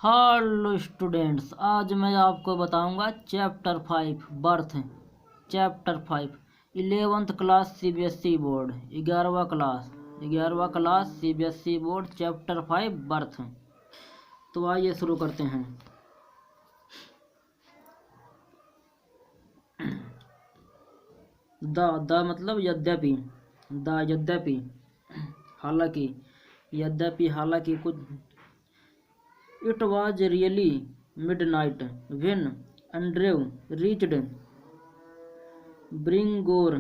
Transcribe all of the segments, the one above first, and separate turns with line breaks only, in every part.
Hello students, आज मैं आपको बताऊंगा chapter 5 birth. Chapter 5 11th class CBSE board, 11वां class CBSE board, chapter 5 birth. तो आइए शुरू करते हैं। द मतलब यद्यपि, यद्यपि, हालांकि, हालांकि कुछ। It was really midnight when Andrew reached Bringor.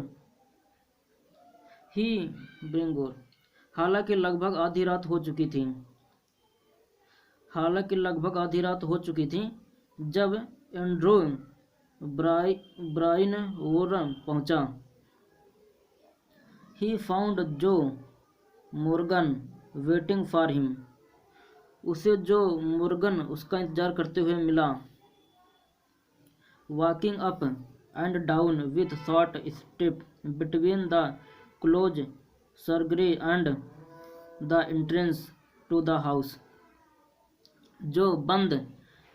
Bringor. हालांकि लगभग आधी रात हो चुकी थी जब एंड्रू ब्राइन वोर पहुंचा। He found Joe Morgan waiting for him. उसे जो मुर्गन उसका इंतजार करते हुए मिला। Walking up and down with short step between the close surgery and the entrance to the house. जो बंद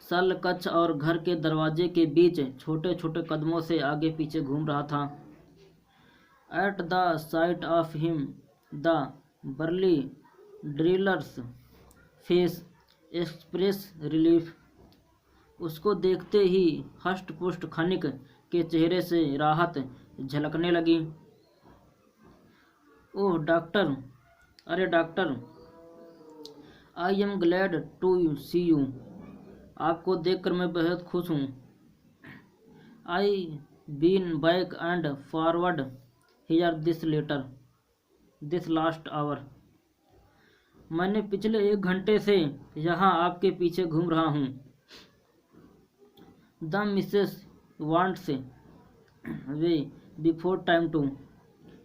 सल कक्ष और घर के दरवाजे के बीच छोटे छोटे कदमों से आगे पीछे घूम रहा था। At the sight of him the burly driller's face express relief. उसको देखते ही हष्ट पुष्ट खनिक के चेहरे से राहत झलकने लगी। ओह डॉक्टर, अरे doctor, I am glad to see you. आपको देखकर मैं बेहद खुश हूँ। I been back and forward here this last hour. मैंने पिछले 1 घंटे से यहाँ आपके पीछे घूम रहा हूँ। The missus wants way before time to.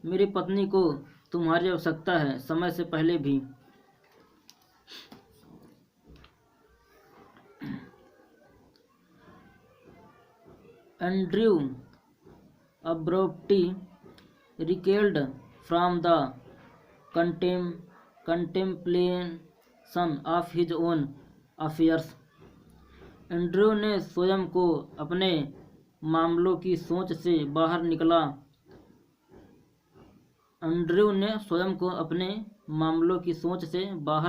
मेरी पत्नी को तुम्हारी आवश्यकता है, समय से पहले भी। Andrew abruptly recalled from the contemplation of his own affairs. Andrew ने स्वयं को अपने मामलों की सोच से बाहर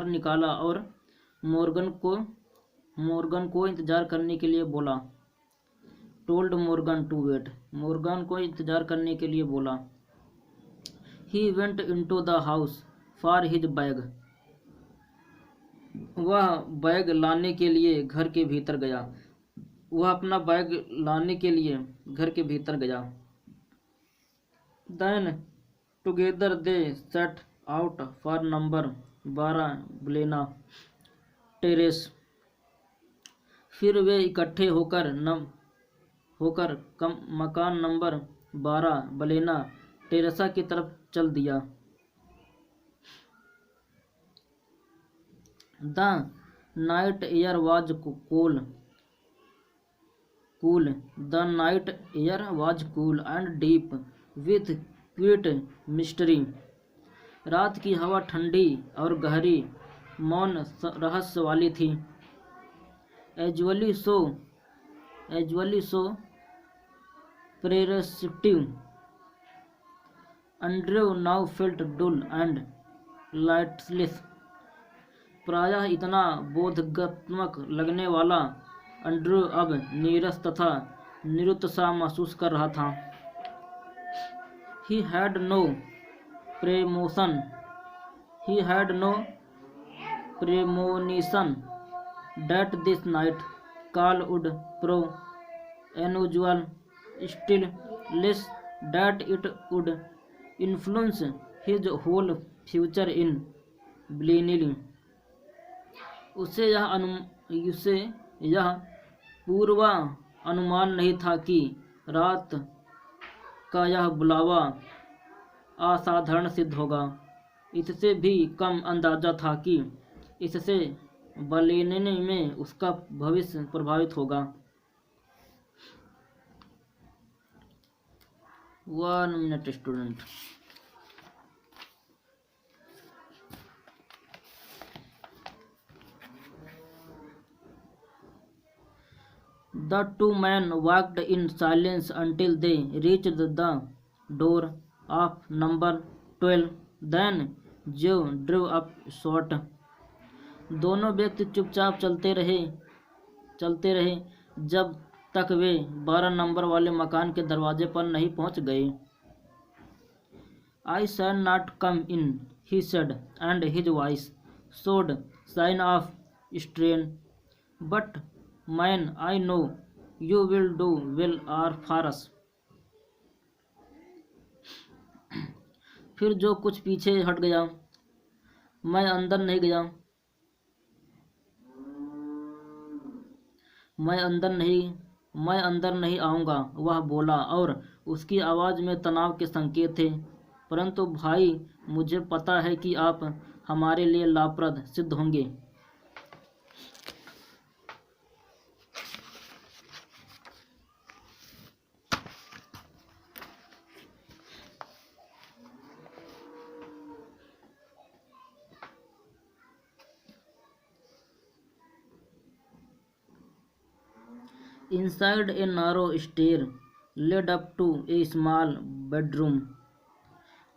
निकाला और मोर्गन को इंतजार करने के लिए बोला। Told Morgan to wait. Morgan को इंतजार करने के लिए बोला। He went into the house for his bag. वह बैग लाने के लिए घर के भीतर गया। Then together they set out for number 12 Blaina Terrace. फिर वे इकट्ठे होकर मकान नंबर 12 ब्लेना टेरेसा की तरफ चल दिया। The night air was cool. The night air was cool and deep with quiet mystery. रात की हवा ठंडी और गहरी मौन रहस्य वाली थी। Usually so perceptive. Andrew now felt dull and lightless. प्रायः इतना बोधगम्यक लगने वाला एंड्रयू अब नीरस तथा निरुत्साह महसूस कर रहा था। He had no premonition that this night call would prove unusual, still less that it would influence his whole future in Blenheim. उसे यह पूर्वानुमान नहीं था कि रात का यह बुलावा असाधारण सिद्ध होगा। इससे भी कम अंदाजा था कि इससे बलेने में उसका भविष्य प्रभावित होगा। 1 minute student. The two men walked in silence until they reached the door of number 12. Then Joe drew up short. दोनों व्यक्ति चुपचाप चलते रहे जब तक वे 12 नंबर वाले मकान के दरवाजे पर नहीं पहुंच गए। I shall not come in, he said, and his voice showed sign of strain. But man, I know you will do well for us. फिर जो कुछ पीछे हट गया। मैं अंदर नहीं आऊँगा, वह बोला, और उसकी आवाज़ में तनाव के संकेत थे। परंतु भाई, मुझे पता है कि आप हमारे लिए लाभप्रद सिद्ध होंगे। Inside a narrow stair led up to a small bedroom.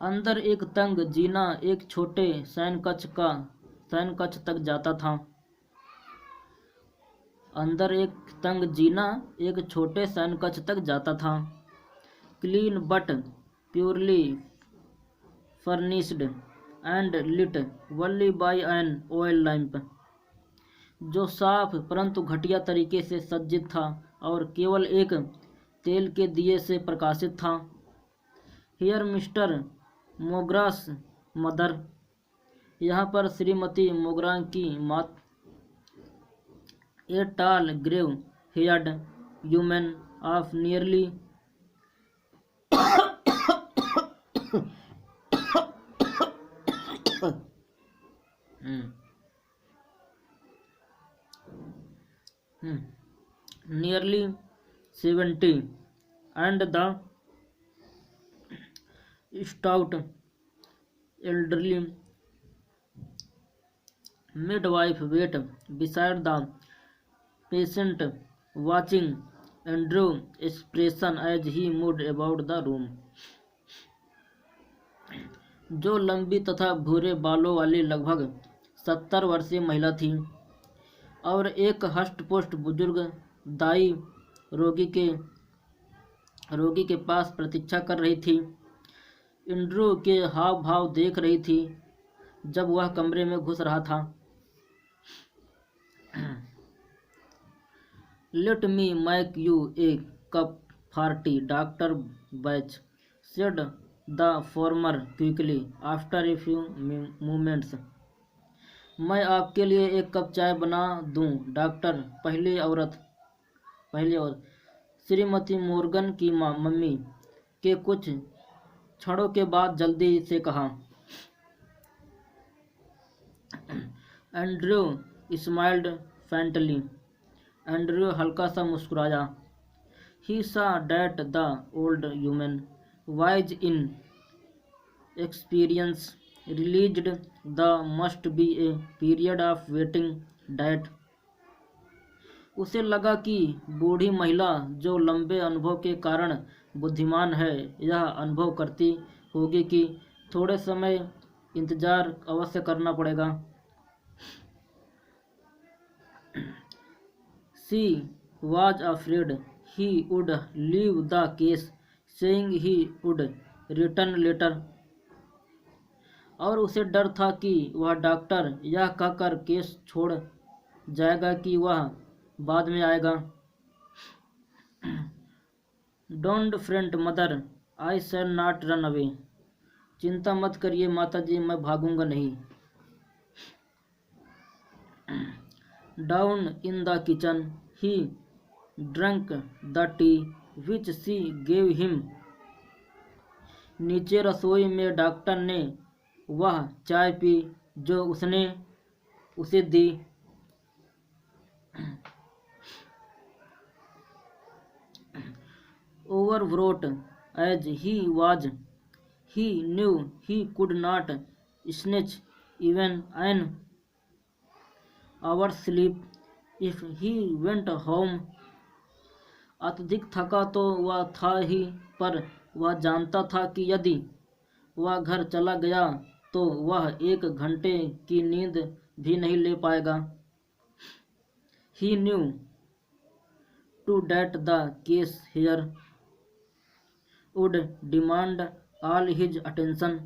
अंदर एक तंग जीना एक छोटे शयनकक्ष तक जाता था। अंदर एक तंग जीना एक छोटे शयनकक्ष तक जाता था। Clean but purely furnished and lit only by an oil lamp, जो साफ परंतु घटिया तरीके से सज्जित था और केवल एक तेल के दिए से प्रकाशित था। हियर मिस्टर मोग्रास मदर, यहाँ पर श्रीमती मोगरा की मात। A tall grave haired human of nearly nearly 70, and the stout elderly midwife wait beside the patient, watching Andrew's expression as he moved about the room. जो लंबी तथा भूरे बालों वाली लगभग 70 वर्षीय महिला थी और एक हष्टपुष्ट बुजुर्ग दाई रोगी के पास प्रतीक्षा कर रही थी, एंड्रू के हाव भाव देख रही थी जब वह कमरे में घुस रहा था। Let me make U A cup for T, doctor batch, said the former quickly after a few moments. मैं आपके लिए एक कप चाय बना दूं, डॉक्टर, पहली औरत श्रीमती मोर्गन की मम्मी के कुछ क्षणों के बाद जल्दी से कहा। एंड्रयू स्माइल्ड फेंटली, एंड्रयू हल्का सा मुस्कुराया। ही सा that the old human wise in experience realized there must be a period of waiting that। उसे लगा कि बूढ़ी महिला जो लंबे अनुभव के कारण बुद्धिमान है, यह अनुभव करती होगी कि थोड़े समय इंतजार अवश्य करना पड़ेगा। She was afraid he would leave the case, saying he would return later। और उसे डर था कि वह डॉक्टर यह कहकर केस छोड़ जाएगा कि वह बाद में आएगा। Don't freight mother, I shall not run away. चिंता मत करिए माताजी, मैं भागूंगा नहीं। Down in the kitchen he drunk the T which C gave him. नीचे रसोई में डॉक्टर ने वह चाय पी जो उसने उसे दी। Overwrought as he was, he knew he could not snatch even an hour's sleep if he went home अत्यधिक थका तो वह था ही, पर वह जानता था कि यदि वह घर चला गया तो वह 1 घंटे की नींद भी नहीं ले पाएगा। He knew too that the case here would demand all his attention.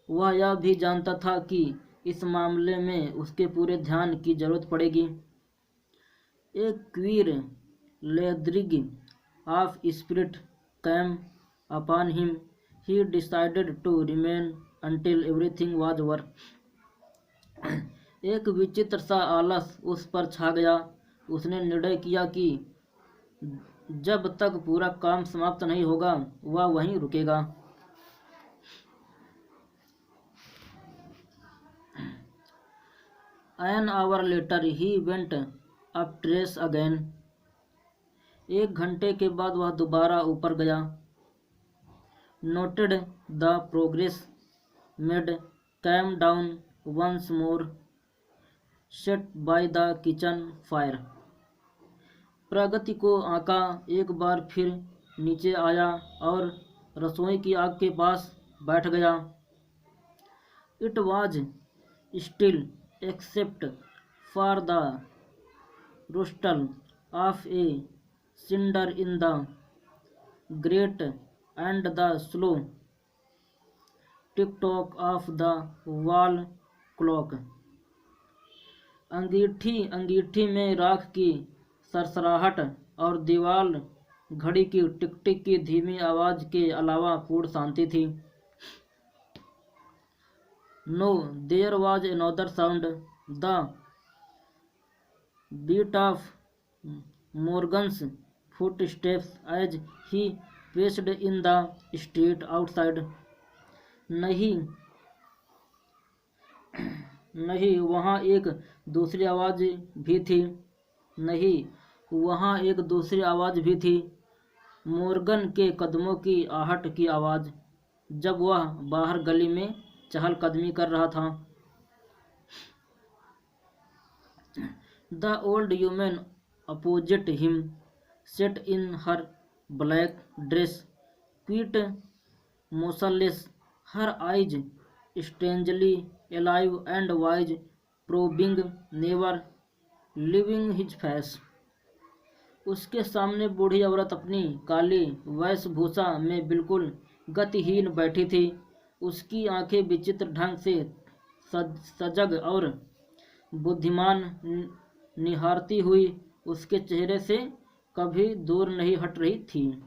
वह यह भी जानता था कि इस मामले में उसके पूरे ध्यान की जरूरत पड़ेगी। A queer lethargy of spirit came upon him. He decided to remain until everything was over. एक विचित्र सा आलस उस पर छा गया। उसने निर्णय किया कि जब तक पूरा काम समाप्त नहीं होगा वह वहीं रुकेगा। An hour later he went upstairs again. 1 घंटे के बाद वह दोबारा ऊपर गया। Noted the progress made, came down once more, sat by the kitchen fire. प्रगति को आंका, एक बार फिर नीचे आया और रसोई की आग के पास बैठ गया। It was still except for the rustle of a cinder in the grate and the slow tick-tock of the wall clock. अंगीठी में राख की सरसराहट और दीवार घड़ी की टिक टिक की धीमी आवाज के अलावा पूर्ण शांति थी। No, there was another sound, the beat of Morgan's footsteps as he paced in the street outside. नहीं, वहाँ एक दूसरी आवाज भी थी। मोर्गन के कदमों की आहट की आवाज, जब वह बाहर गली में चहलकदमी कर रहा था। The old woman opposite him sat in her black dress, quite motionless, her eyes strangely alive and wise, probing, never leaving his face. उसके सामने बूढ़ी औरत अपनी काली वेशभूषा में बिल्कुल गतिहीन बैठी थी। उसकी आंखें विचित्र ढंग से सजग और बुद्धिमान निहारती हुई उसके चेहरे से कभी दूर नहीं हट रही थी।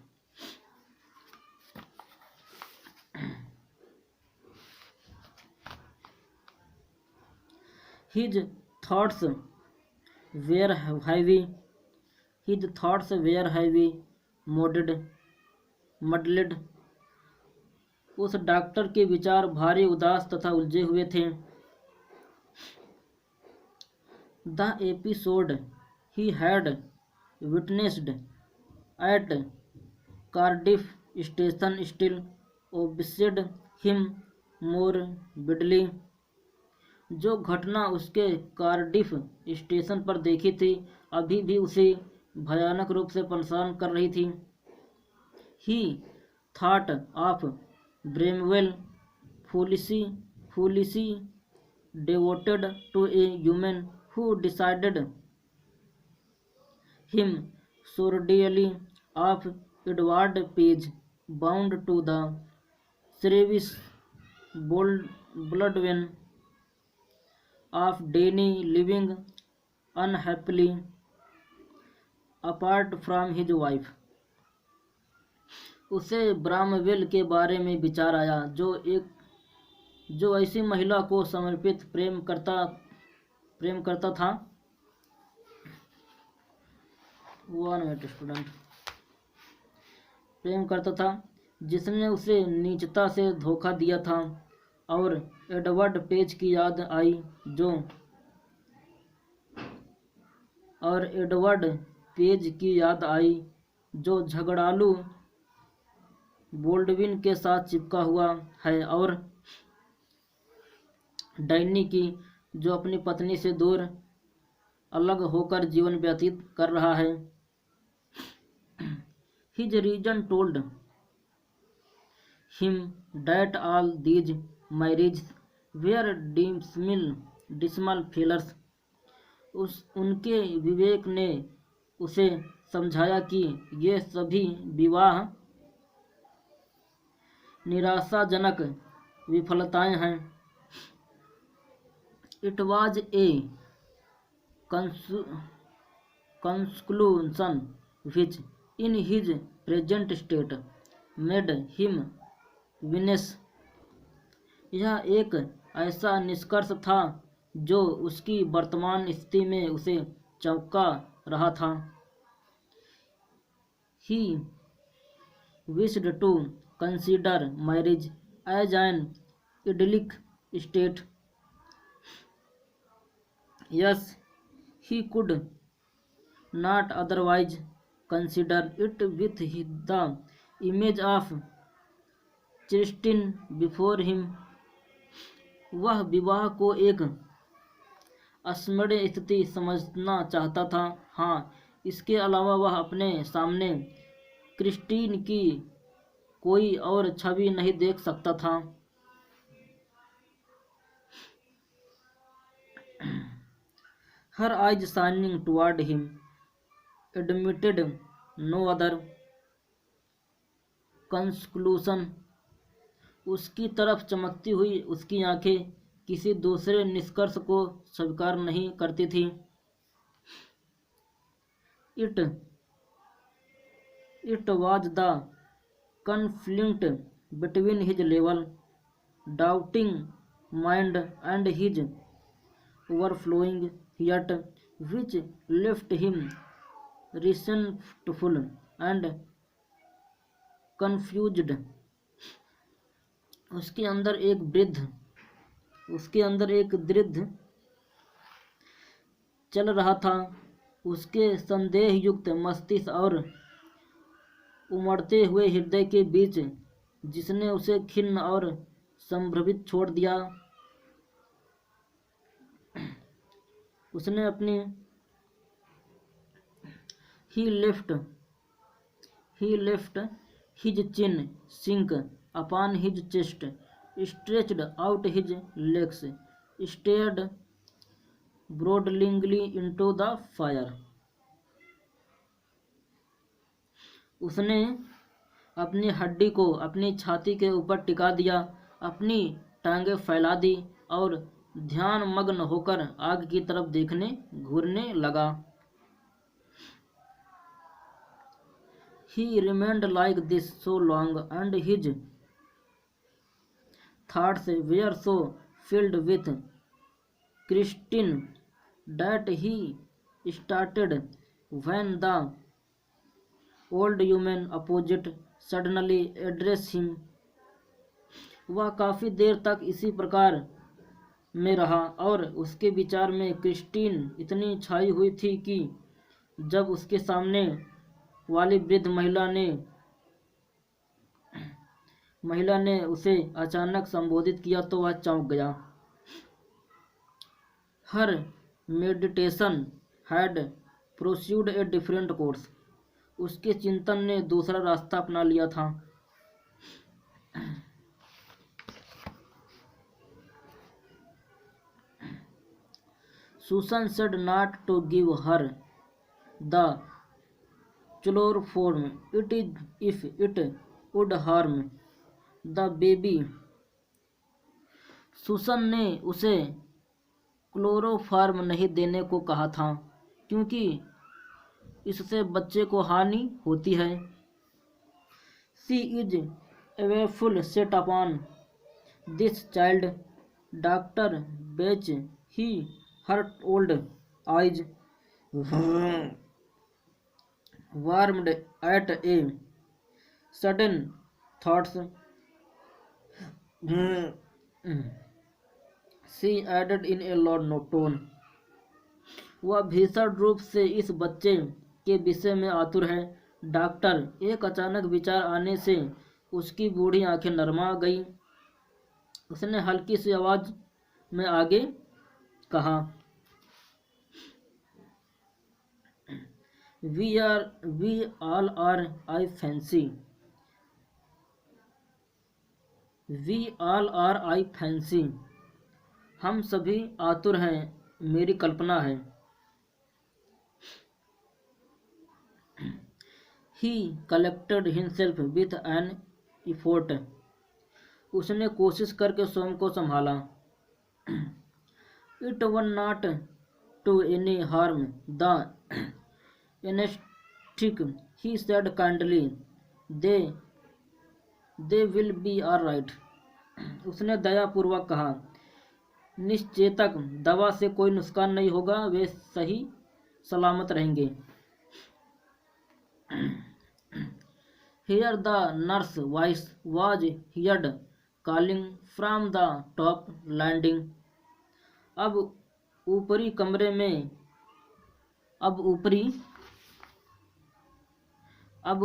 His thoughts were heavy, muddled. उस डॉक्टर के विचार भारी, उदास तथा उलझे हुए थे। The episode he had witnessed at Cardiff station still obsessed him morbidly. जो घटना उसके कार्डिफ स्टेशन पर देखी थी अभी भी उसे भयानक रूप से परेशान कर रही थी। He thought of Bramwell, foolishly devoted to a woman who decided him sordidly, of Edward Page, bound to the service Baldwin, of Danny living unhappily apart from his wife. उसे ब्रामवेल के बारे में विचार आया जो ऐसी महिला को समर्पित प्रेम करता था। प्रेम करता था जिसने उसे नीचता से धोखा दिया था, और एडवर्ड पेज की याद आई जो झगड़ालू बोल्डविन के साथ चिपका हुआ है, और डैनी की जो अपनी पत्नी से दूर अलग होकर जीवन व्यतीत कर रहा है। His reason told him that all these marriages were dismal failures. उनके विवेक ने उसे समझाया कि ये सभी विवाह निराशाजनक विफलताएं हैं. It was a conclusion which, in his present state, made him wince. यह एक ऐसा निष्कर्ष था जो उसकी वर्तमान स्थिति में उसे चौंका रहा था. He wished to consider marriage as an idyllic state. Yes, he could not otherwise consider it with the image of Christine before him. वह विवाह को एक अस्मरणीय स्थिति समझना चाहता था. हाँ, इसके अलावा वह अपने सामने क्रिस्टीन की कोई और छवि नहीं देख सकता था. Her eyes shining toward him admitted no other conclusion. उसकी तरफ चमकती हुई उसकी आंखें किसी दूसरे निष्कर्ष को स्वीकार नहीं करती थी. It was the conflict between his level, doubting mind and his overflowing heart which left him resentful and confused. उसके अंदर एक दृढ़ चल रहा था. उसके संदेह युक्त मस्तिष्क और उमड़ते हुए हृदय के बीच, जिसने उसे खिन्न और संभ्रमित छोड़ दिया. उसने अपनी he left his chin sink upon his chest, stretched out his legs, stared broodingly into the fire. उसने अपनी हड्डी को अपनी छाती के ऊपर टिका दिया, अपनी टांगें फैला दी और ध्यान मग्न होकर आग की तरफ घूरने लगा. He remained like this so long, and his thoughts were so filled with Christine that he started when the old woman opposite suddenly addressed him. वह काफी देर तक इसी प्रकार में रहा और उसके विचार में क्रिस्टीन इतनी छाई हुई थी कि जब उसके सामने वाली वृद्ध महिला ने उसे अचानक संबोधित किया तो वह चौंक गया. Her meditation had pursued a different course. उसके चिंतन ने दूसरा रास्ता अपना लिया था. Susan said not to give her the chloroform if it would harm the baby. Susan ने उसे क्लोरोफॉर्म नहीं देने को कहा था क्योंकि इससे बच्चे को हानि होती है. She is awful set upon this child, Dr. Batch. Her old eyes warmed at a sudden thoughts. She added in a loud tone. वह भीषण रूप से इस बच्चे के विषय में आतुर है. डॉक्टर, एक अचानक विचार आने से उसकी बूढ़ी आंखें नरमा गई. उसने हल्की सी आवाज में आगे कहा, We all are, I fancy. We all are, I fancy. हम सभी आतुर हैं, मेरी कल्पना है. He collected himself with an effort. उसने कोशिश करके स्वयं को संभाला. It was not to any harm the anesthetic, he said kindly. They they will be all right. उसने दयापूर्वक कहा, निश्चेतक दवा से कोई नुकसान नहीं होगा, वे सही सलामत रहेंगे. Here the nurse voice was heard calling from the top landing. अब ऊपरी कमरे में अब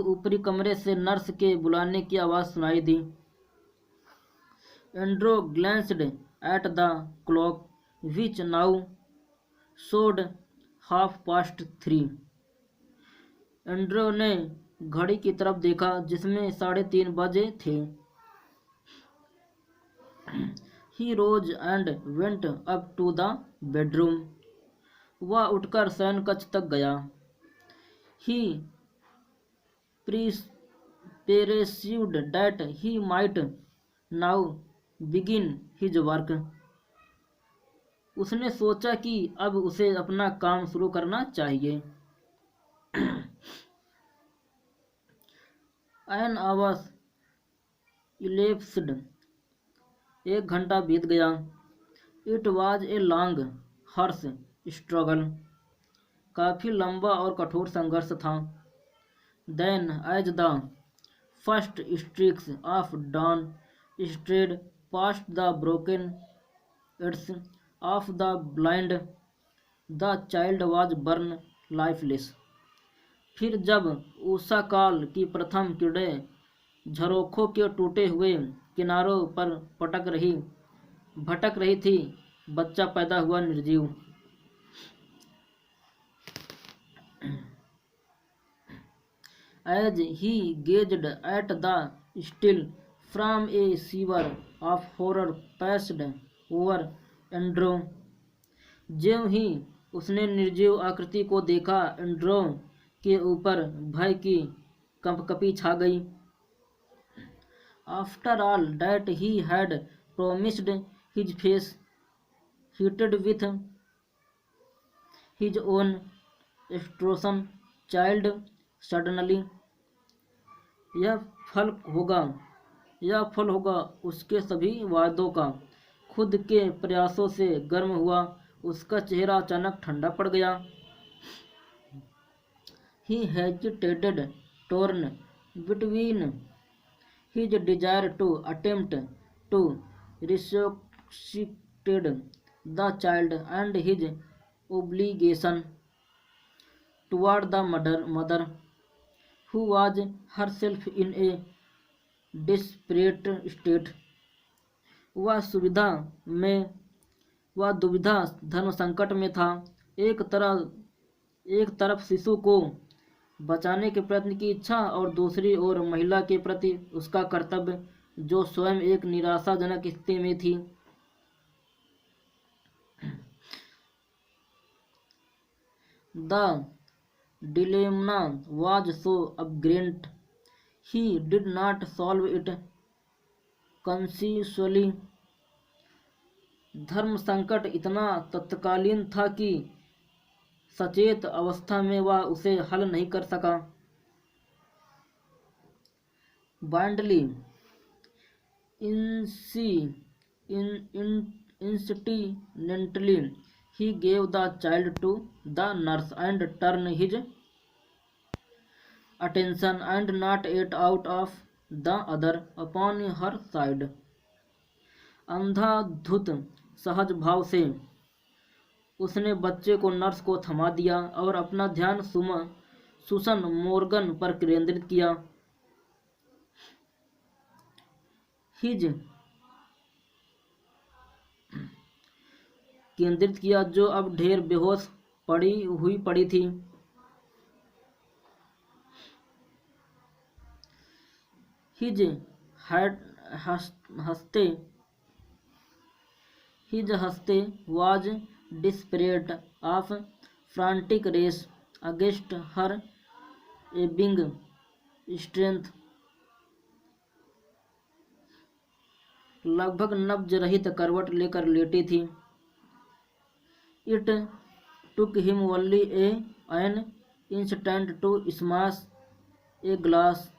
ऊपरी कमरे से नर्स के बुलाने की आवाज़ सुनाई दी. Andrew glanced at the clock, which now showed 3:30. Andrew ने घड़ी की तरफ देखा जिसमें 3:30 बजे थे. He rose and went up to the bedroom. वह उठकर शयन कक्ष तक गया. He perceived that he might now begin his work. उसने सोचा कि अब उसे अपना काम शुरू करना चाहिए. An hour elapsed. 1 घंटा बीत गया. It was a long, harsh struggle. काफी लंबा और कठोर संघर्ष था. Then, as the first streaks of dawn strayed past the broken ears of the blind, the child was born lifeless. फिर जब उषा काल की प्रथम किरणें झरोखों के टूटे हुए किनारों पर भटक रही थी, बच्चा पैदा हुआ निर्जीव. As he gazed at the still frame, a shiver of horror passed over Andrew. ज्यों ही उसने निर्जीव आकृति को देखा, एंड्रो के ऊपर भय की कंपकपी छा गई. After all that he had promised, his face heated with his own extortion. Child suddenly. यह फल होगा उसके सभी वादों का. खुद के प्रयासों से गर्म हुआ उसका चेहरा अचानक ठंडा पड़ गया. He hesitated, torn between his desire to attempt to resuscitate the child and his obligation toward the mother, who was herself in a desperate state. वह दुविधा धर्म संकट में था. एक तरफ शिशु को बचाने के प्रयत्न की इच्छा और दूसरी ओर महिला के प्रति उसका कर्तव्य, जो स्वयं एक निराशाजनक स्थिति में थी. The dilemma was so abhorrent, he did not solve it consciously. धर्म संकट इतना तत्कालीन था कि सचेत अवस्था में वह उसे हल नहीं कर सका. Blindly, instinctively, he gave the child to the nurse and turned his attention and not yet out of the other upon her side. अंधाधुत सहज भाव से उसने बच्चे को नर्स को थमा दिया और अपना ध्यान सुसन मोर्गन पर केंद्रित किया, जो अब ढेर बेहोश पड़ी थी. His head haste his haste was desperate of frantic race against her ebbing strength. लगभग नब्ज रहित करवट लेकर लेटी थी. It took him only an instant to smash a glass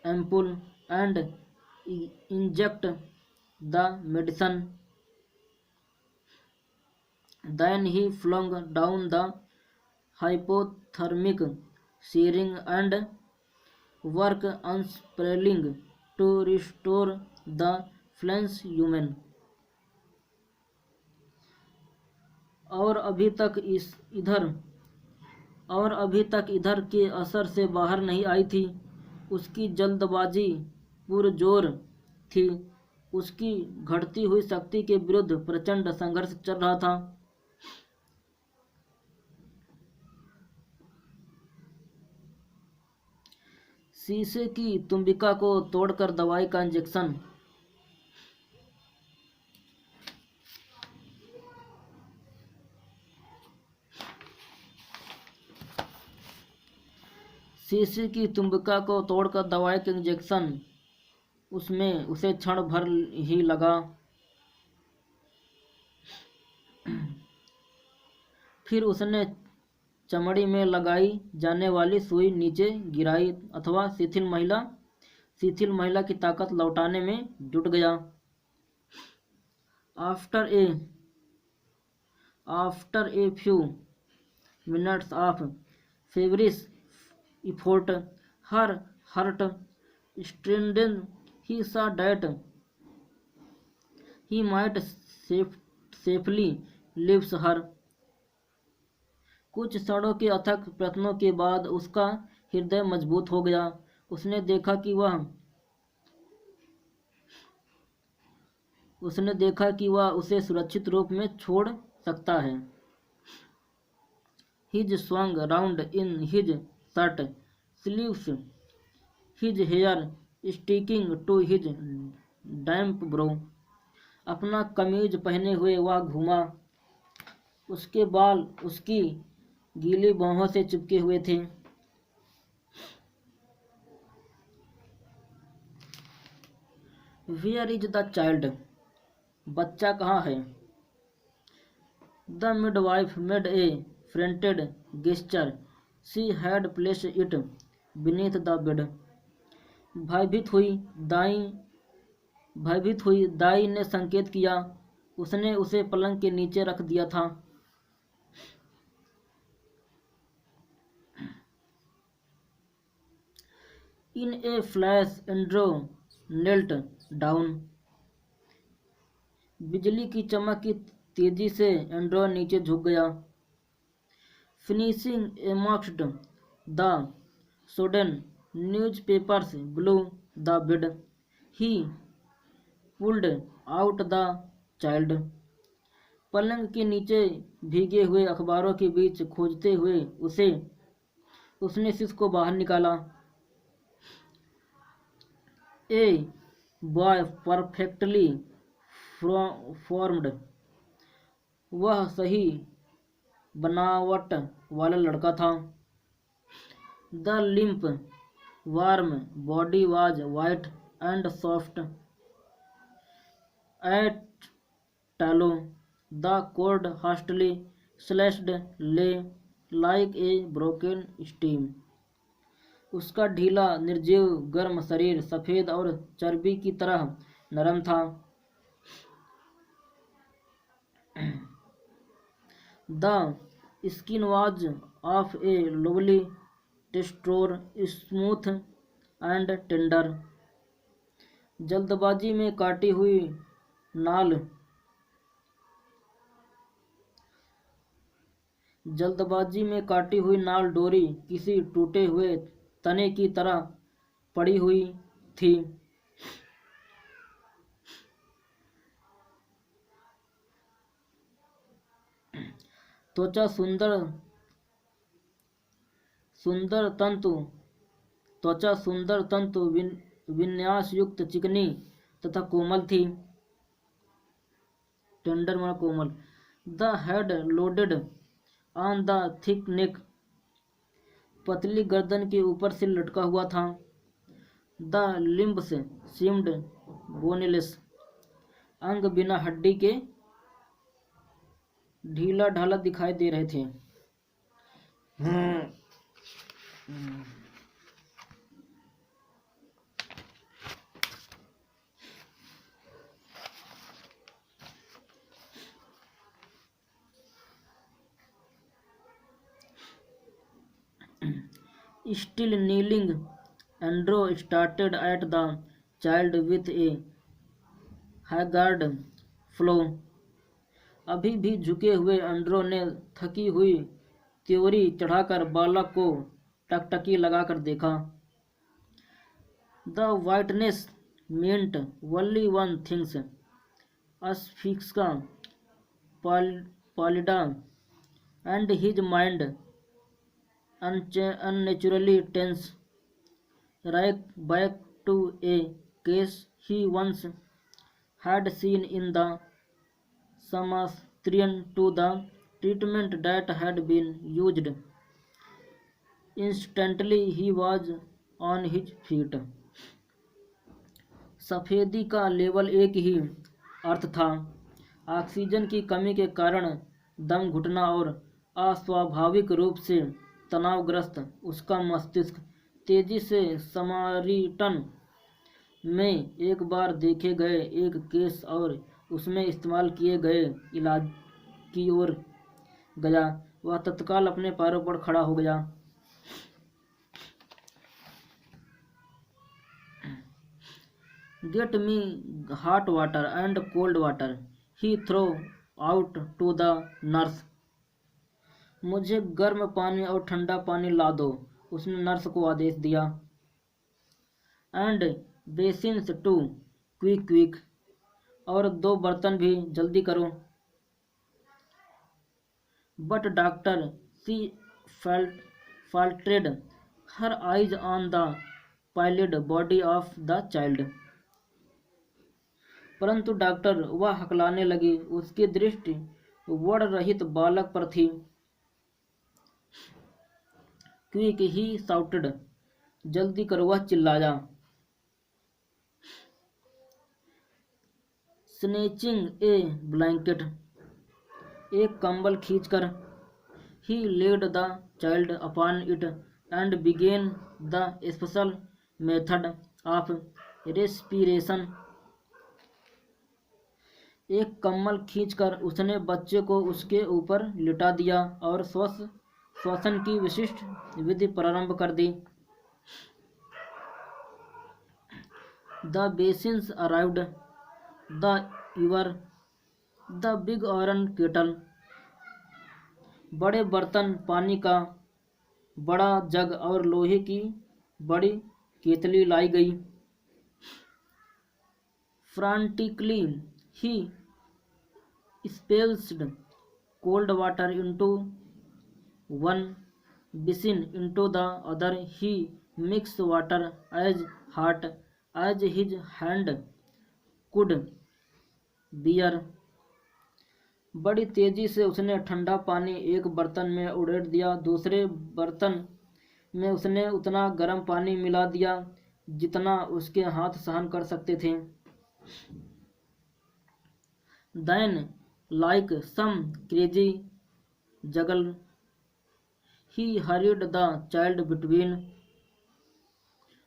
ampoule and inject the medicine. Then he flung down the hypothermic syringe and worked unsparingly to restore the flames human. और अभी तक इधर के असर से बाहर नहीं आई थी. उसकी जल्दबाजी पुरजोर थी. उसकी घटती हुई शक्ति के विरुद्ध प्रचंड संघर्ष चल रहा था. शीशे की तुम्बिका को तोड़कर दवाई का इंजेक्शन. शीशे की तुम्बिका को तोड़कर दवाई का इंजेक्शन उसमें उसे क्षण भर ही लगा. फिर उसने चमड़ी में लगाई जाने वाली सुई नीचे गिराई अथवा शिथिल महिला की ताकत लौटाने में जुट गया. After a few minutes of feverish effort, her heart strengthened. He saw that he might safely leave her. कुछ क्षणों के अथक प्रयत्नों के बाद उसका हृदय मजबूत हो गया. उसने देखा कि वह उसे सुरक्षित रूप में छोड़ सकता है. He swung round in his shirt sleeves, his hair sticking to his damp brow. अपना कमीज पहने हुए वह घूमा. उसके बाल उसकी गीली बाहों से चिपके हुए थे. Where is the child? बच्चा कहाँ है? The midwife made a frantic gesture. She had placed it beneath the bed. भयभीत हुई दाई ने संकेत किया. उसने उसे पलंग के नीचे रख दिया था. In a flash Andrew knelt down. बिजली की चमक की तेजी से एंड्रो नीचे झुक गया. Finishing amongst the sodden newspapers below the bed, he pulled out the child. पलंग के नीचे भीगे हुए अखबारों के बीच खोजते हुए उसने शिशु को बाहर निकाला. A boy perfectly formed. वह सही बनावट वाला लड़का था. The limp, warm body was white and soft at tallow. The cord hastily slashed lay like a broken stem. उसका ढीला निर्जीव गर्म शरीर सफ़ेद और चर्बी की तरह नरम था. The skin was of a lovely texture, smooth and tender. जल्दबाजी में काटी हुई नाल डोरी किसी टूटे हुए तने की तरह पड़ी हुई थी. त्वचा सुंदर तंतु विन्यास युक्त चिकनी तथा कोमल थी। टेंडर माना कोमल। The head loaded on the thick neck, पतली गर्दन के ऊपर से लटका हुआ था। द लिम्ब्स सीम्ड बोनलेस, अंग बिना हड्डी के ढीला ढाला दिखाई दे रहे थे। Still kneeling, Andrew started at the child with a haggard flow. अभी भी झुके हुए एंड्रो ने थकी हुई त्योरी चढ़ाकर बालक को टकटकी लगाकर देखा। The whiteness meant only one thing, asphyxia pallida, and his mind unnaturally tense, right back to a case he once had seen in the Samastrian to the treatment that had been used. Instantly he was on his feet. सफेदी का level एक ही अर्थ था, oxygen की कमी के कारण दम घुटना और अस्वाभाविक रूप से तनावग्रस्त उसका मस्तिष्क तेजी से समारिटन में एक बार देखे गए एक केस और उसमें इस्तेमाल किए गए इलाज की ओर गया। वह तत्काल अपने पैरों पर खड़ा हो गया। Get me hot water and cold water, he threw out to the nurse. मुझे गर्म पानी और ठंडा पानी ला दो, उसने नर्स को आदेश दिया। And basins too, quick quick, और 2 बर्तन भी जल्दी करो। But doctor, she faltered, her eyes on the pallid body of the child. परंतु डॉक्टर, वह हकलाने लगी, उसकी दृष्टि वर्ण रहित बालक पर थी। क्विक ही साउटेड, जल्दी करो, वह चिल्लाया। स्नेचिंग ए ब्लैंकेट, एक कंबल खींचकर, he laid the child upon it and began the special method of respiration. एक कम्बल खींचकर उसने बच्चे को उसके ऊपर लिटा दिया और श्वसन की विशिष्ट विधि प्रारंभ कर दी। The basins arrived, the big iron kettle, बड़े बर्तन, पानी का बड़ा जग और लोहे की बड़ी केतली लाई गई। फ्रांटिकली ही splashed cold water into one basin, into the other he mixed water as hot as his hand could bear. बड़ी तेजी से उसने ठंडा पानी एक बर्तन में उड़ेल दिया, दूसरे बर्तन में उसने उतना गर्म पानी मिला दिया जितना उसके हाथ सहन कर सकते थे। Then, like some crazy juggle, he hurried the child between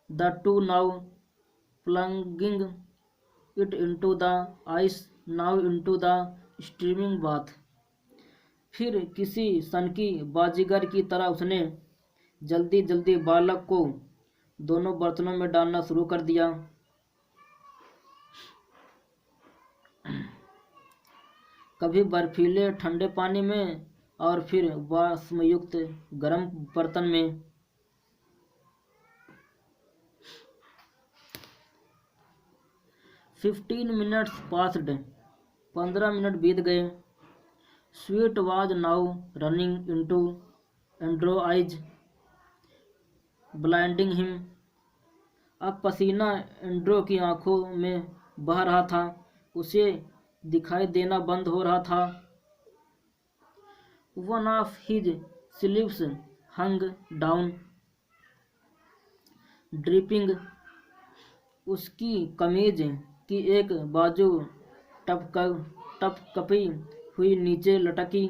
the two, now plunging it into the ice, now into the steaming bath. फिर किसी सनकी बाजीगर की तरह उसने जल्दी जल्दी बालक को दोनों बर्तनों में डालना शुरू कर दिया। कभी बर्फीले ठंडे पानी में और फिर वाष्पयुक्त गर्म बर्तन में। 15 minutes passed, 15 मिनट बीत गए। Sweat was now running into Andrew's eyes, blinding him. अब पसीना एंड्रो की आंखों में बह रहा था। उसे दिखाई देना बंद हो रहा था। One of his sleeves hung down dripping. उसकी कमीज की एक बाजू टपकपी हुई नीचे लटकी।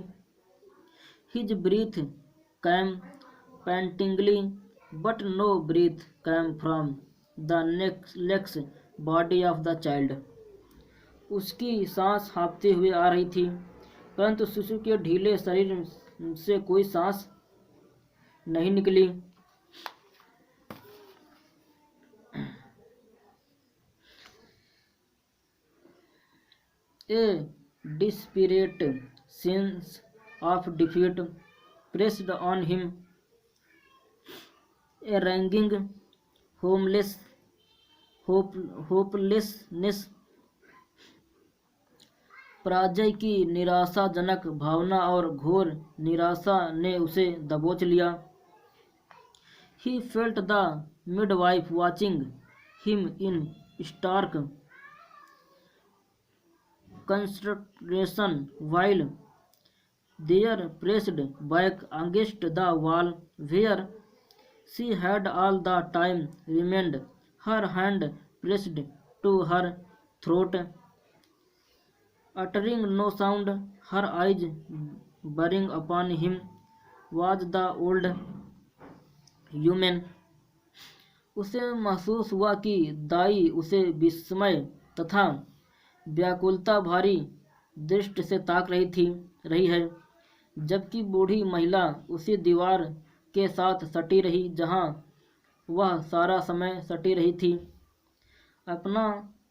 His breath came pantingly but no breath came from the next body of the child. उसकी सांस हाँफते हुए आ रही थी, परंतु शिशु के ढीले शरीर से कोई सांस नहीं निकली। A desperate sense of defeat pressed on him, a raging hopelessness। पराजय की निराशाजनक भावना और घोर निराशा ने उसे दबोच लिया। He felt the midwife watching him in stark consternation while there pressed back against the wall where she had all the time remained, her hand pressed to her throat, uttering no sound, her eyes bearing upon him was the old human। उसे महसूस हुआ कि दाई उसे विस्मय तथा व्याकुलता भरी दृष्टि से ताक रही है, जबकि बूढ़ी महिला उसी दीवार के साथ सटी रही जहां वह सारा समय सटी रही थी, अपना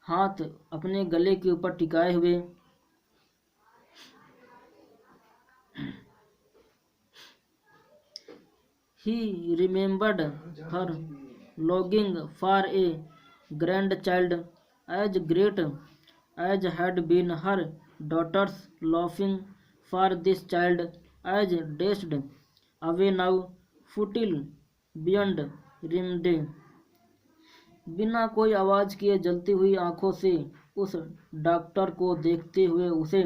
हाथ अपने गले के ऊपर टिकाए हुए। He remembered her longing for a grandchild as great as had been her daughter's longing for this child, as dashed away now, futile beyond remedy। बिना कोई आवाज किए जलती हुई आंखों से उस डॉक्टर को देखते हुए उसे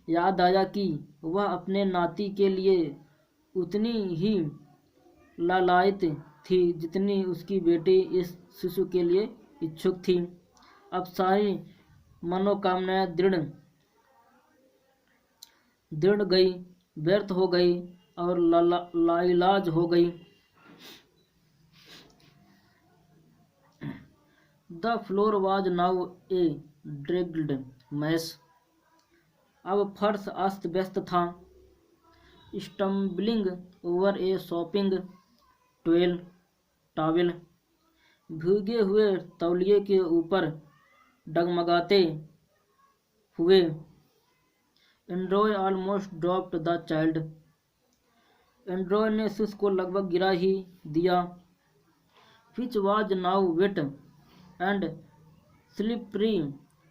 याद आया कि वह अपने नाती के लिए उतनी ही लालायित थी जितनी उसकी बेटी इस शिशु के लिए इच्छुक थी। अब सारी मनोकामनाएं दृढ़ गई, व्यर्थ हो गई और लाइलाज हो गई। The floor was now a dragged mess. अब फर्श अस्त व्यस्त था। Stumbling over a shopping towel, भीगे हुए तौलिए के ऊपर डगमगाते हुए। Andrew almost dropped the child. Andrew ने शिशु को लगभग गिरा ही दिया। Which was now wet and slippery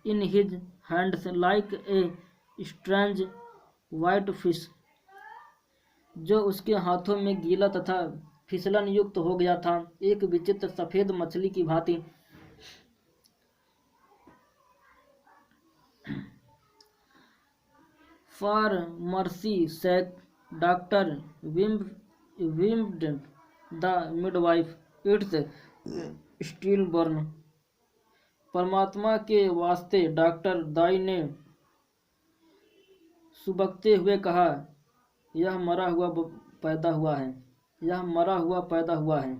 in his hands like a strange white fish, जो उसके हाथों में गीला तथा फिसलन युक्त हो गया था, एक विचित्र सफेद मछली की भांति। For mercy sake doctor whimpered the midwife, it's stillborn. परमात्मा के वास्ते, डॉक्टर दाई ने सुबकते हुए कहा, यह मरा हुआ पैदा हुआ है, यह मरा हुआ पैदा हुआ है।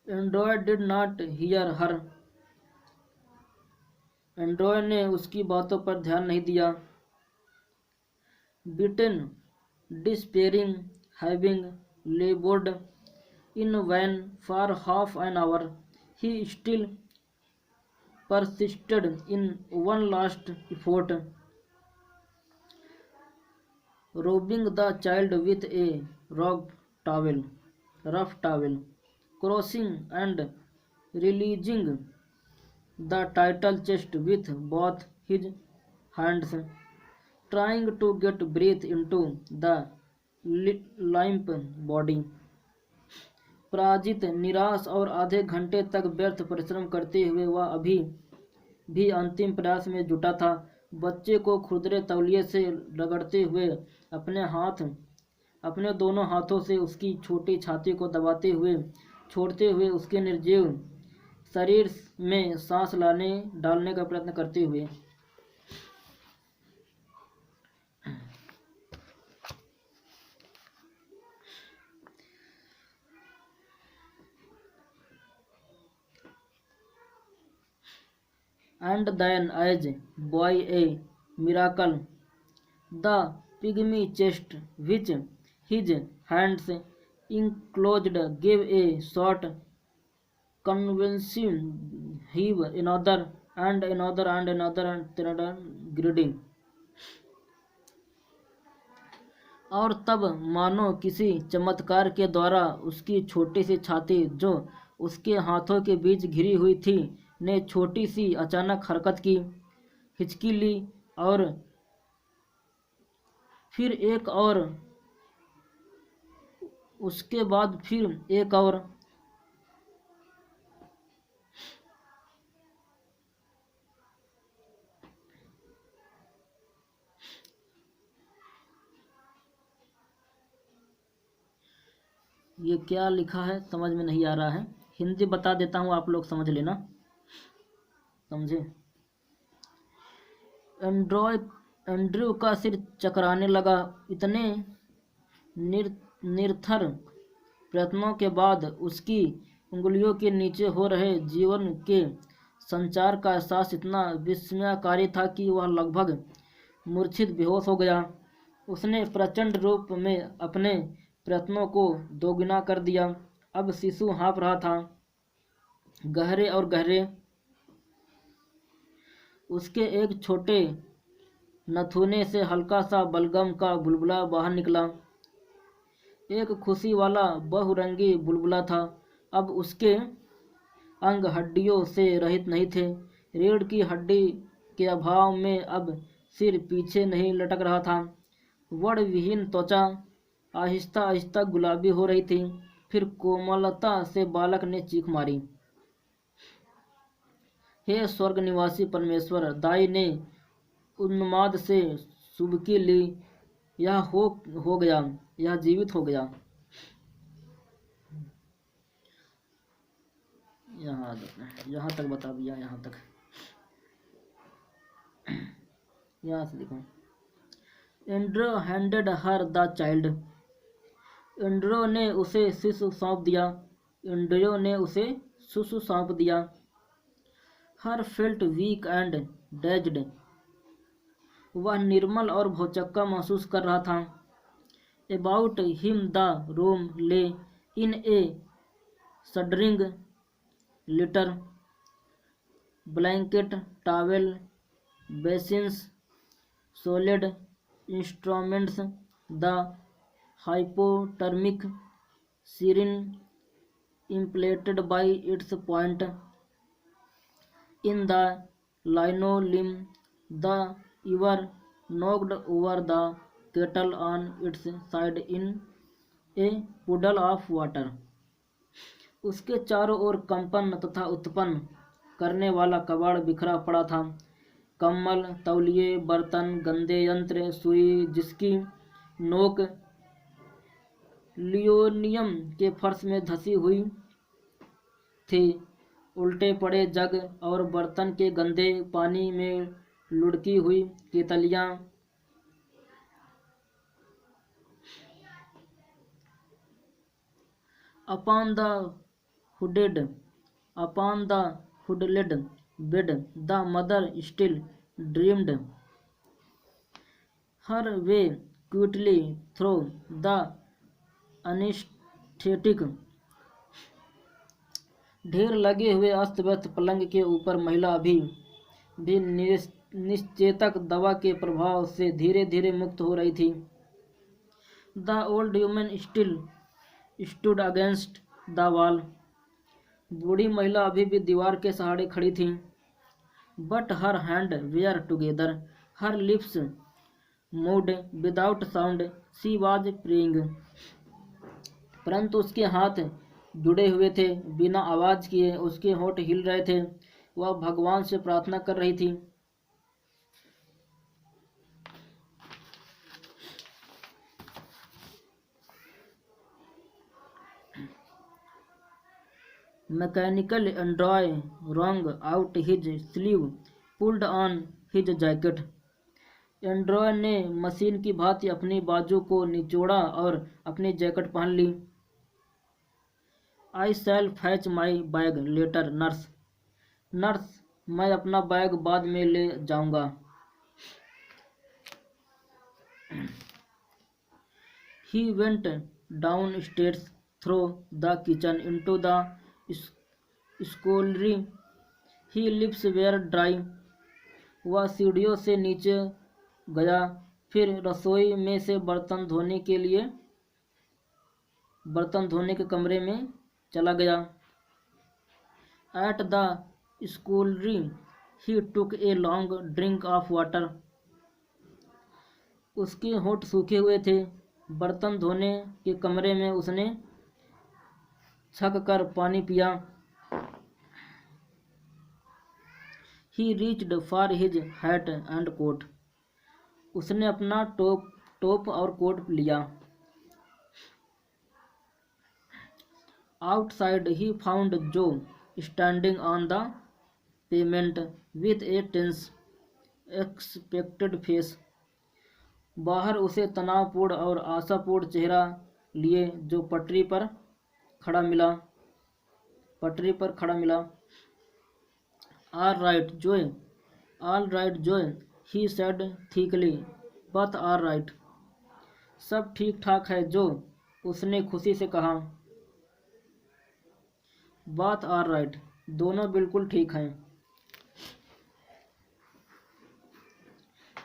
Andrew did not hear her. Andrew ने उसकी बातों पर ध्यान नहीं दिया। Beaten despairing having laboured in vain for half an hour, he still persisted in one last effort, rubbing the child with a rough towel, crossing and releasing the title chest with both his hands, trying to get breath into the limp body। पराजित, निराश और आधे घंटे तक व्यर्थ परिश्रम करते हुए वह अभी भी अंतिम प्रयास में जुटा था। बच्चे को खुरदरे तौलिए से रगड़ते हुए अपने दोनों हाथों से उसकी छोटी छाती को दबाते हुए, छोड़ते हुए उसके निर्जीव शरीर में सांस डालने का प्रयत्न करते हुए। And then, as by a miracle, the pygmy chest, which his hands enclosed, gave a short, convulsive heave, another and another and another and another, greeting. और तब मानो किसी चमत्कार के द्वारा उसकी छोटी सी छाती, जो उसके हाथों के बीच घिरी हुई थी, ने छोटी सी अचानक हरकत की, हिचकी ली और फिर एक और, उसके बाद फिर एक और। ये क्या लिखा है समझ में नहीं आ रहा है, हिंदी बता देता हूँ, आप लोग समझ लेना, समझे। एंड्रयू का सिर चकराने लगा। इतने निरर्थक प्रयत्नों के बाद उसकी उंगलियों के नीचे हो रहे जीवन के संचार का एहसास इतना विस्मयकारी था कि वह लगभग मूर्छित बेहोश हो गया। उसने प्रचंड रूप में अपने प्रयत्नों को दोगुना कर दिया। अब शिशु हाँफ रहा था, गहरे और गहरे। उसके एक छोटे नथुने से हल्का सा बलगम का बुलबुला बाहर निकला। एक खुशी वाला बहुरंगी बुलबुला था। अब उसके अंग हड्डियों से रहित नहीं थे। रीढ़ की हड्डी के अभाव में अब सिर पीछे नहीं लटक रहा था। वर्ण त्वचा आहिस्ता आहिस्ता गुलाबी हो रही थी। फिर कोमलता से बालक ने चीख मारी, हे स्वर्ग निवासी परमेश्वर! दाई ने उन्माद से सुबकी ली। यह हो गया, यह जीवित हो गया। यहाँ तक बता दिया, यहाँ तक, यहाँ से देखो। Andrew handed her the child. Andrew ने उसे शिशु सौंप दिया। एंड्रो ने उसे शिशु सौंप दिया। हर फेल्ट वीक एंड डेज्ड। वह निर्मल और भौचक्का महसूस कर रहा था। About him the room lay in a shuddering litter. Blanket, towel, basins, solid instruments, the hypodermic syringe implanted by its point in the linoleum. The ewer knocked over the kettle on its side in a puddle of water. उसके चारों ओर कंपन तथा उत्पन्न करने वाला कबाड़ बिखरा पड़ा था। कम्बल, तौलिए, बर्तन, गंदे यंत्र, सुई जिसकी नोक लियोनियम के फर्श में धसी हुई थी, उल्टे पड़े जग और बर्तन के गंदे पानी में लुढ़की हुई केतलियां। Upon the hooded bed, the mother still dreamed her way quickly through the anesthetic. ढेर लगे हुए अस्त व्यस्त पलंग के ऊपर महिला अभी भी निश्चेतक दवा के प्रभाव से धीरे धीरे मुक्त हो रही थी। The old woman still stood against the wall. बूढ़ी महिला अभी भी दीवार के सहारे खड़ी थी। But her hand were together, her lips moved without sound, she was praying. परंतु उसके हाथ जुड़े हुए थे। बिना आवाज़ किए उसके होंठ हिल रहे थे। वह भगवान से प्रार्थना कर रही थी। Mechanical Andrew wrung out his sleeve, pulled on his jacket. Andrew ने मशीन की भांति अपनी बाजू को निचोड़ा और अपनी जैकेट पहन ली। I shall fetch my bag later nurse. Nurse, मैं अपना बैग बाद में ले जाऊंगा। He went downstairs through the kitchen into the scullery. His lips were dry. वह सीढ़ियों से नीचे गया, फिर रसोई में से बर्तन धोने के कमरे में चला गया। At the scullery he took a long drink of water. उसके होंठ सूखे हुए थे। बर्तन धोने के कमरे में उसने छक कर पानी पिया। He reached for his hat and coat. उसने अपना टोप और कोट लिया। Outside he found Joe standing on the pavement with a tense expected face. बाहर उसे तनावपूर्ण और आशापूर्ण चेहरा लिए जो पटरी पर खड़ा मिला। All right Joe, he said thickly, but all right. सब ठीक ठाक है जो, उसने खुशी से कहा। बात ऑल राइट, दोनों बिल्कुल ठीक हैं।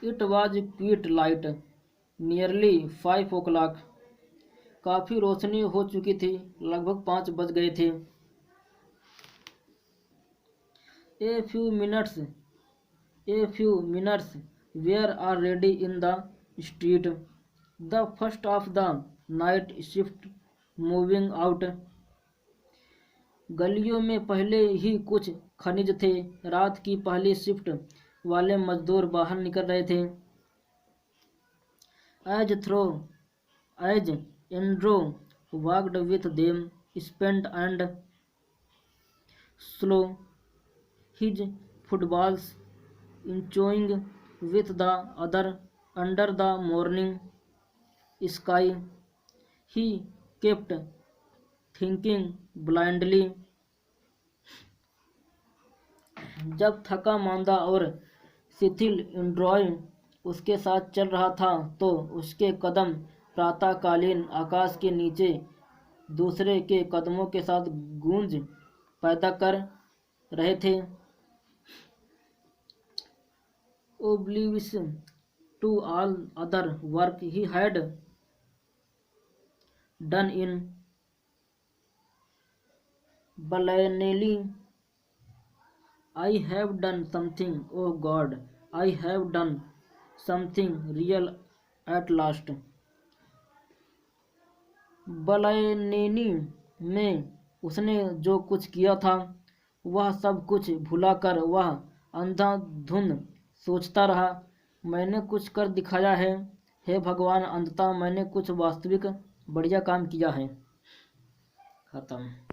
It was quit light, nearly 5 o'clock। काफ़ी रोशनी हो चुकी थी, लगभग 5 बज गए थे। A few minutes were already in the street, the first of the night shift moving out. गलियों में पहले ही कुछ खनिज थे। रात की पहली शिफ्ट वाले मजदूर बाहर निकल रहे थे। As Andrew walked with them, spent and slow, his footfalls echoing with the other under the morning sky, he kept thinking blindly. जब थका मांदा और शिथिल एंड्रॉय उसके साथ चल रहा था तो उसके कदम प्रातःकालीन आकाश के नीचे दूसरे के कदमों के साथ गूंज पैदा कर रहे थे। Oblivious to all other work he had done in Balanelli. I have done something, oh God, I have done something real at last. बलानेनी में उसने जो कुछ किया था वह सब कुछ भुलाकर वह अंधाधुंध सोचता रहा, मैंने कुछ कर दिखाया है, हे भगवान, अंततः मैंने कुछ वास्तविक बढ़िया काम किया है। खत्म।